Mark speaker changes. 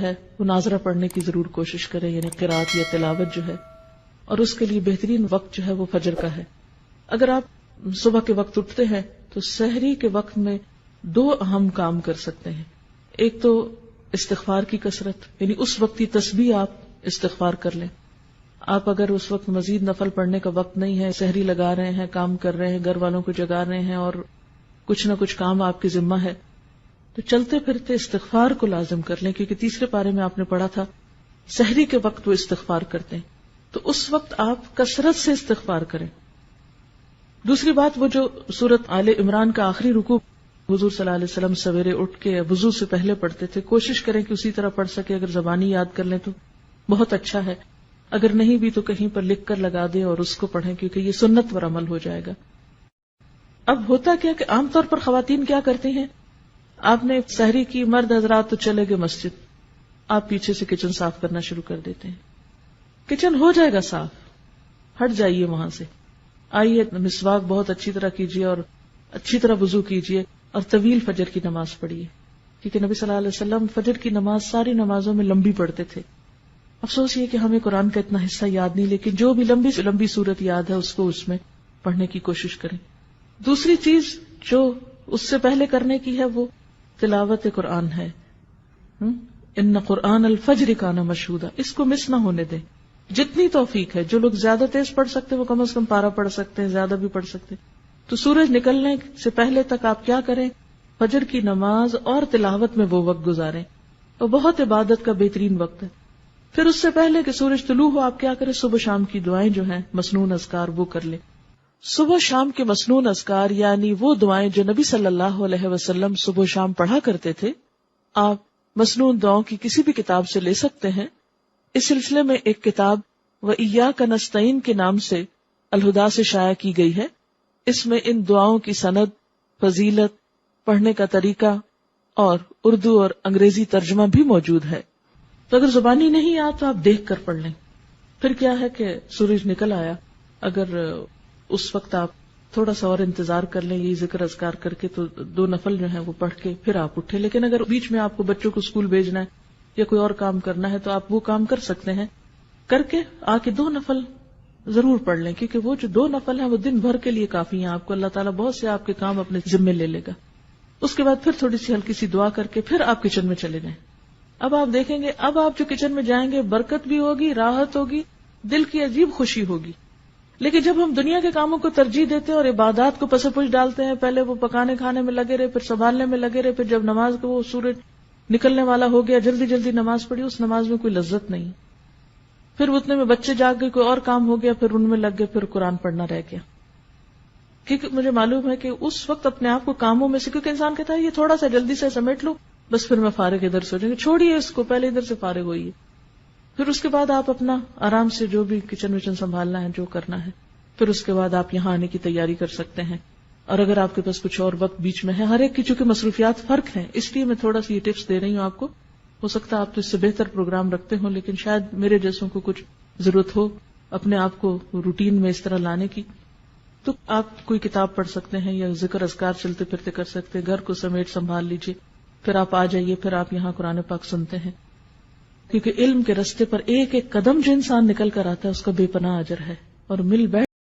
Speaker 1: ہے وہ ناظرہ پڑھنے کی ضرور کوشش کرے، یعنی قرات یا تلاوت جو ہے، اور اس کے لیے بہترین وقت جو ہے وہ فجر کا ہے۔ اگر آپ صبح کے وقت اٹھتے ہیں تو سحری کے وقت میں 2 اہم کام کر سکتے ہیں۔ ایک تو استغفار کی کثرت، یعنی اس وقت کی تسبیح آپ استغفار کر لیں۔ آپ اگر اس وقت مزید نفل پڑھنے کا وقت نہیں ہے، سحری لگا رہے ہیں، کام کر رہے ہیں، گھر والوں کو جگا رہے ہیں اور کچھ نہ کچھ کام آپ کے ذمہ ہے، تو چلتے پھرتے استغفار کو لازم کر لیں، کیونکہ تیسرے پارے میں آپ نے پڑھا تھا سحری کے وقت وہ استغفار کرتے ہیں، تو اس وقت آپ کثرت سے استغفار کریں۔ دوسری بات، وہ جو سورۃ آل عمران کا آخری رکوع حضور صلی اللہ علیہ وسلم سویرے اٹھ کے وضو سے پہلے پڑھتے تھے، کوشش کریں کہ اسی طرح پڑھ سکے۔ اگر زبانی یاد کر لیں تو بہت اچھا ہے، اگر نہیں بھی تو کہیں پر لکھ کر لگا دیں اور اس کو پڑھیں، کیونکہ یہ سنت پر عمل ہو جائے گا۔ اب ہوتا کیا کہ عام طور پر خواتین کیا کرتی ہیں، آپ نے سحری کی، مرد حضرات تو چلے گئے مسجد، آپ پیچھے سے کچن صاف کرنا شروع کر دیتے ہیں۔ کچن ہو جائے گا صاف، ہٹ جائیے وہاں سے، آئیے مسواک بہت اچھی طرح کیجیے اور اچھی طرح وضو کیجیے اور طویل فجر کی نماز پڑھیے، کیونکہ نبی صلی اللہ علیہ وسلم فجر کی نماز ساری نمازوں میں لمبی پڑھتے تھے۔ افسوس یہ کہ ہمیں قرآن کا اتنا حصہ یاد نہیں، لیکن جو بھی لمبی سے لمبی صورت یاد ہے اس کو اس میں پڑھنے کی کوشش کریں۔ دوسری چیز جو اس سے پہلے کرنے کی ہے وہ تلاوت قرآن ہے۔ ان قرآن الفجر کان مشہودا، اس کو مس نہ ہونے دیں، جتنی توفیق ہے۔ جو لوگ زیادہ تیز پڑھ سکتے ہیں وہ کم از کم پارہ پڑھ سکتے ہیں، زیادہ بھی پڑھ سکتے ہیں۔ تو سورج نکلنے سے پہلے تک آپ کیا کریں، فجر کی نماز اور تلاوت میں وہ وقت گزاریں، اور بہت عبادت کا بہترین وقت ہے۔ پھر اس سے پہلے کہ سورج طلوع ہو آپ کیا کریں، صبح شام کی دعائیں جو ہیں مسنون اذکار وہ کر لیں۔ صبح شام کے مسنون اذکار یعنی وہ دعائیں جو نبی صلی اللہ علیہ وسلم صبح شام پڑھا کرتے تھے، آپ مسنون دعاؤں کی کسی بھی کتاب سے لے سکتے ہیں۔ اس سلسلے میں ایک کتاب وَإِيَّاكَ نَسْتَعِينُ کے نام سے الہدا سے شائع کی گئی ہے۔ اس میں ان دعاؤں کی سند، فضیلت، پڑھنے کا طریقہ اور اردو اور انگریزی ترجمہ بھی موجود ہے۔ تو اگر زبانی نہیں آ تو آپ دیکھ کر پڑھ لیں۔ پھر کیا ہے کہ سورج نکل آیا، اگر اس وقت آپ تھوڑا سا اور انتظار کر لیں یہ ذکر اذکار کر کے، تو 2 نفل جو ہیں وہ پڑھ کے پھر آپ اٹھے۔ لیکن اگر بیچ میں آپ کو بچوں کو اسکول بھیجنا ہے یا کوئی اور کام کرنا ہے تو آپ وہ کام کر سکتے ہیں، کر کے آ کے 2 نفل ضرور پڑھ لیں، کیونکہ وہ جو 2 نفل ہیں وہ دن بھر کے لیے کافی ہیں۔ آپ کو اللہ تعالیٰ بہت سے آپ کے کام اپنے ذمے لے لے گا۔ اس کے بعد پھر تھوڑی سی ہلکی سی دعا کر کے پھر آپ کچن میں چلے جائیں۔ اب آپ دیکھیں گے، اب آپ جو کچن میں جائیں گے برکت بھی ہوگی، راحت ہوگی، دل کی عجیب خوشی ہوگی۔ لیکن جب ہم دنیا کے کاموں کو ترجیح دیتے ہیں اور عبادات کو پس پش ڈالتے ہیں، پہلے وہ پکانے کھانے میں لگے رہے، پھر سنبھالنے میں لگے رہے، پھر جب نماز کو وہ سورج نکلنے والا ہو گیا جلدی جلدی نماز پڑھی، اس نماز میں کوئی لذت نہیں۔ پھر اتنے میں بچے جاگ گئے، کوئی اور کام ہو گیا، پھر ان میں لگ گئے، پھر قرآن پڑھنا رہ گیا۔ کیونکہ مجھے معلوم ہے کہ اس وقت اپنے آپ کو کاموں میں سے، کیونکہ انسان کہتا ہے یہ تھوڑا سا جلدی سے سمیٹ لو بس پھر میں فارغ ادھر سے ہو جائیں گے، چھوڑیے اس کو، پہلے ادھر سے فارغ ہوئیے۔ پھر اس کے بعد آپ اپنا آرام سے جو بھی کچن وچن سنبھالنا ہے، جو کرنا ہے، پھر اس کے بعد آپ یہاں آنے کی تیاری کر سکتے ہیں۔ اور اگر آپ کے پاس کچھ اور وقت بیچ میں ہے، ہر ایک کی چونکہ مصروفیات فرق ہیں، اس لیے میں تھوڑا سی یہ ٹپس دے رہی ہوں آپ کو۔ ہو سکتا ہے آپ تو اس سے بہتر پروگرام رکھتے ہوں، لیکن شاید میرے جیسوں کو کچھ ضرورت ہو اپنے آپ کو روٹین میں اس طرح لانے کی، تو آپ کوئی کتاب پڑھ سکتے ہیں یا ذکر اذکار چلتے پھرتے کر سکتے ہیں، گھر کو سمیٹ سنبھال لیجیے، پھر آپ آ جائیے، پھر آپ یہاں قرآن پاک سنتے ہیں۔ کیونکہ علم کے رستے پر ایک ایک قدم جو انسان نکل کر آتا ہے اس کا بے پناہ اجر ہے، اور مل بیٹھ